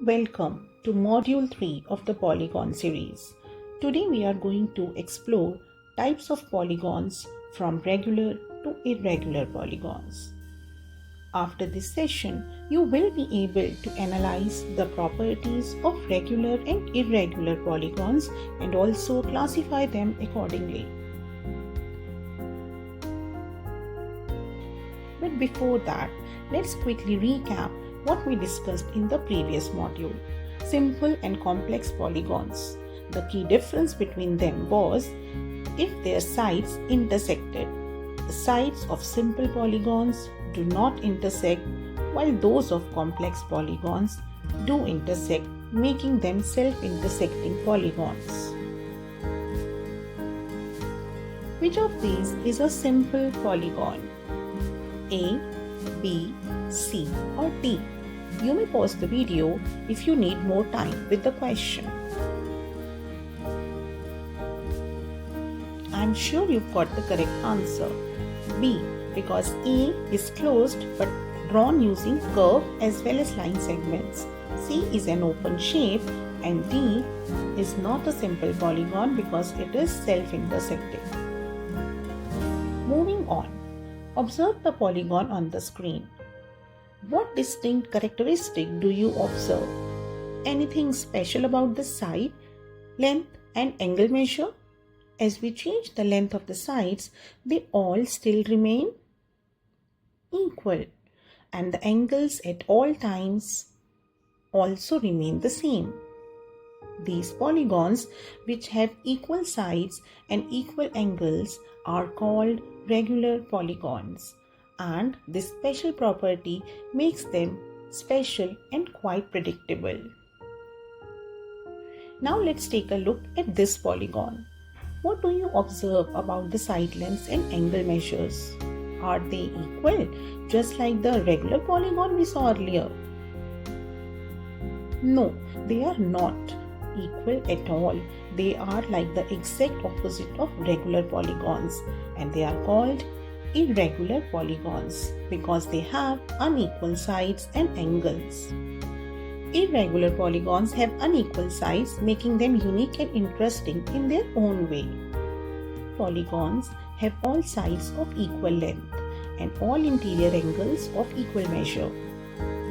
Welcome to Module 3 of the Polygon series. Today we are going to explore types of polygons from regular to irregular polygons. After this session, you will be able to analyze the properties of regular and irregular polygons and also classify them accordingly. But before that, let's quickly recap what we discussed in the previous module. Simple and complex polygons. The key difference between them was if their sides intersected. The sides of simple polygons do not intersect, while those of complex polygons do intersect, making them self-intersecting polygons. Which of these is a simple polygon? A, B, C or D? You may pause the video if you need more time with the question. I am sure you've got the correct answer. B, because A is closed but drawn using curve as well as line segments. C is an open shape and D is not a simple polygon because it is self-intersecting. Moving on. Observe the polygon on the screen. What distinct characteristic do you observe? Anything special about the side, length and angle measure? As we change the length of the sides, they all still remain equal and the angles at all times also remain the same. These polygons, which have equal sides and equal angles, are called regular polygons, and this special property makes them special and quite predictable. Now let's take a look at this polygon. What do you observe about the side lengths and angle measures? Are they equal, just like the regular polygon we saw earlier? No, they are not equal at all. They are like the exact opposite of regular polygons, and they are called irregular polygons because they have unequal sides and angles. Irregular polygons have unequal sides, making them unique and interesting in their own way. Polygons have all sides of equal length and all interior angles of equal measure.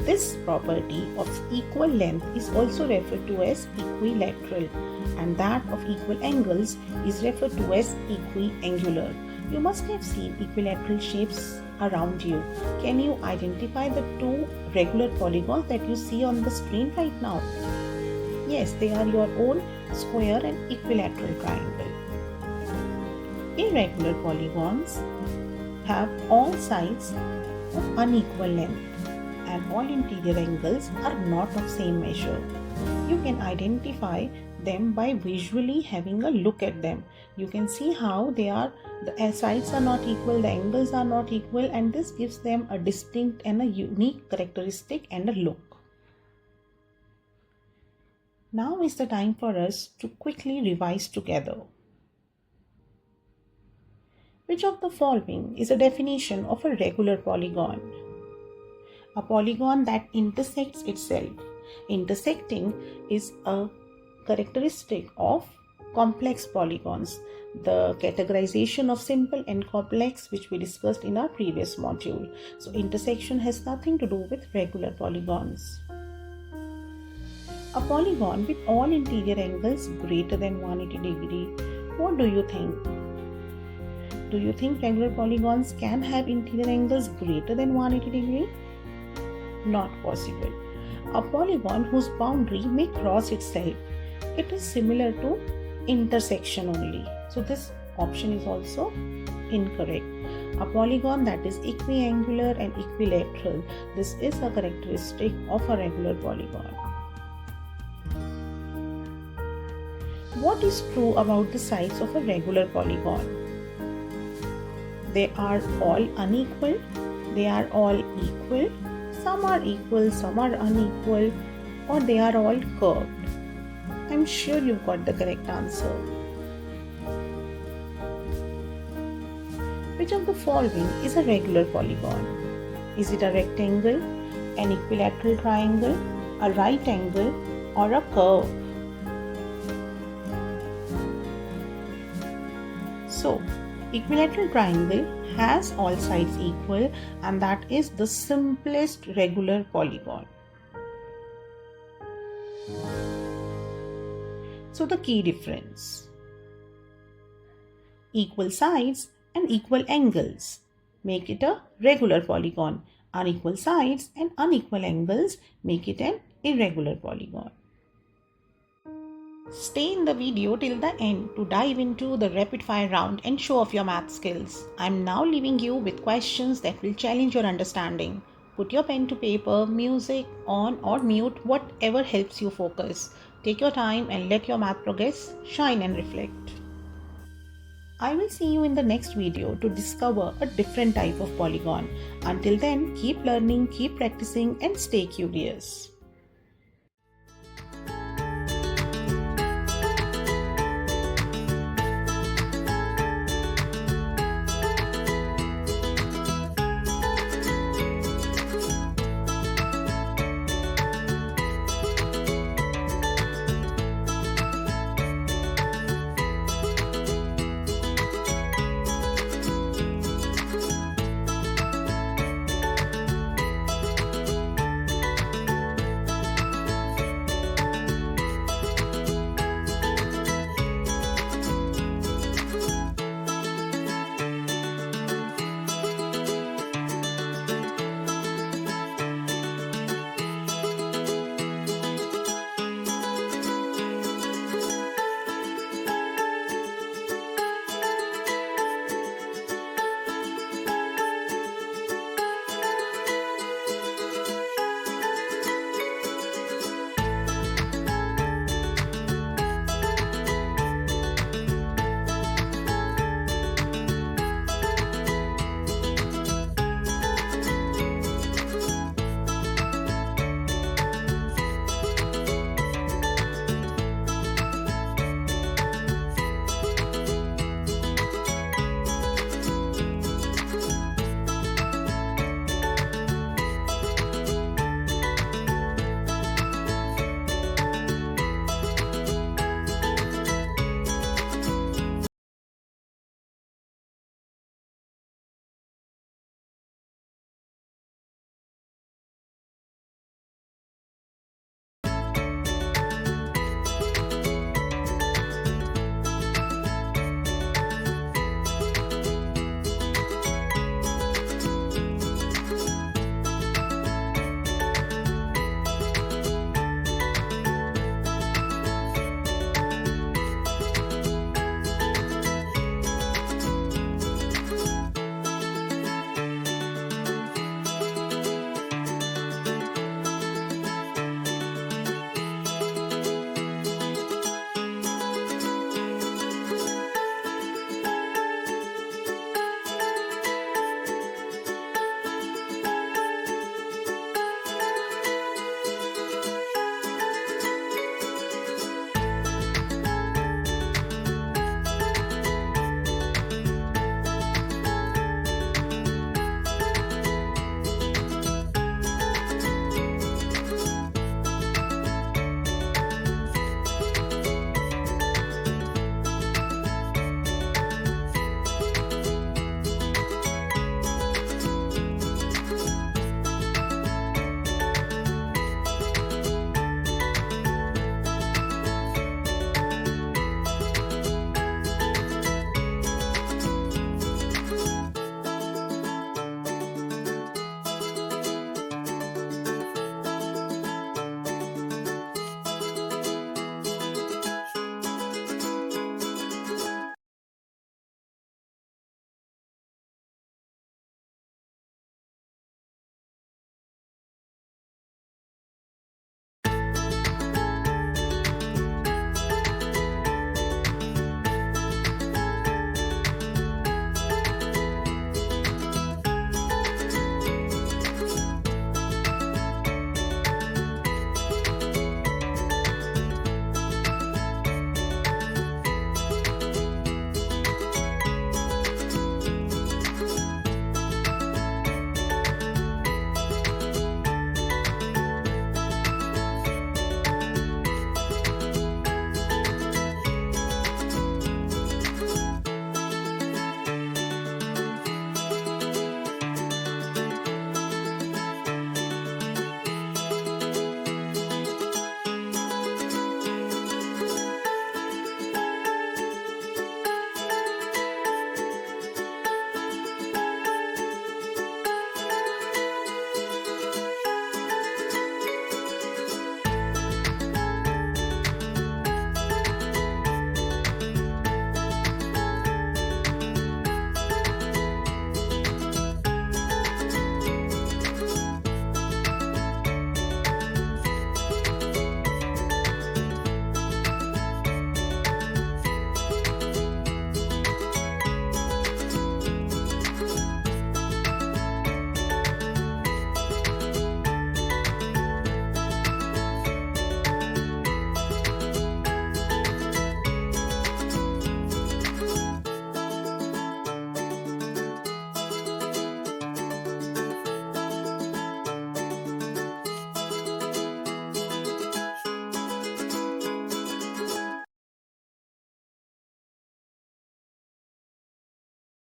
This property of equal length is also referred to as equilateral, and that of equal angles is referred to as equiangular. You must have seen equilateral shapes around you. Can you identify the two regular polygons that you see on the screen right now? Yes, they are your own square and equilateral triangle. Irregular polygons have all sides of unequal length and all interior angles are not of same measure. You can identify them by visually having a look at them. You can see how the sides are not equal, the angles are not equal, and this gives them a distinct and a unique characteristic and a look. Now is the time for us to quickly revise together. Which of the following is a definition of a regular polygon? A polygon that intersects itself. Intersecting is a characteristic of complex polygons. The categorization of simple and complex, which we discussed in our previous module. So intersection has nothing to do with regular polygons. A polygon with all interior angles greater than 180 degrees. What do you think? Do you think regular polygons can have interior angles greater than 180 degrees? Not possible. A polygon whose boundary may cross itself. It is similar to intersection only. So this option is also incorrect. A polygon that is equiangular and equilateral. This is a characteristic of a regular polygon. What is true about the sides of a regular polygon? They are all unequal. They are all equal. Some are equal, some are unequal, or they are all curved. I'm sure you've got the correct answer. Which of the following is a regular polygon? Is it a rectangle, an equilateral triangle, a right angle, or a curve. So, equilateral triangle has all sides equal, and that is the simplest regular polygon. So, the key difference: equal sides and equal angles make it a regular polygon. Unequal sides and unequal angles make it an irregular polygon. Stay in the video till the end to dive into the rapid fire round and show off your math skills. I'm now leaving you with questions that will challenge your understanding. Put your pen to paper, music on or mute, whatever helps you focus. Take your time and let your math progress shine and reflect. I will see you in the next video to discover a different type of polygon. Until then, keep learning, keep practicing, and stay curious.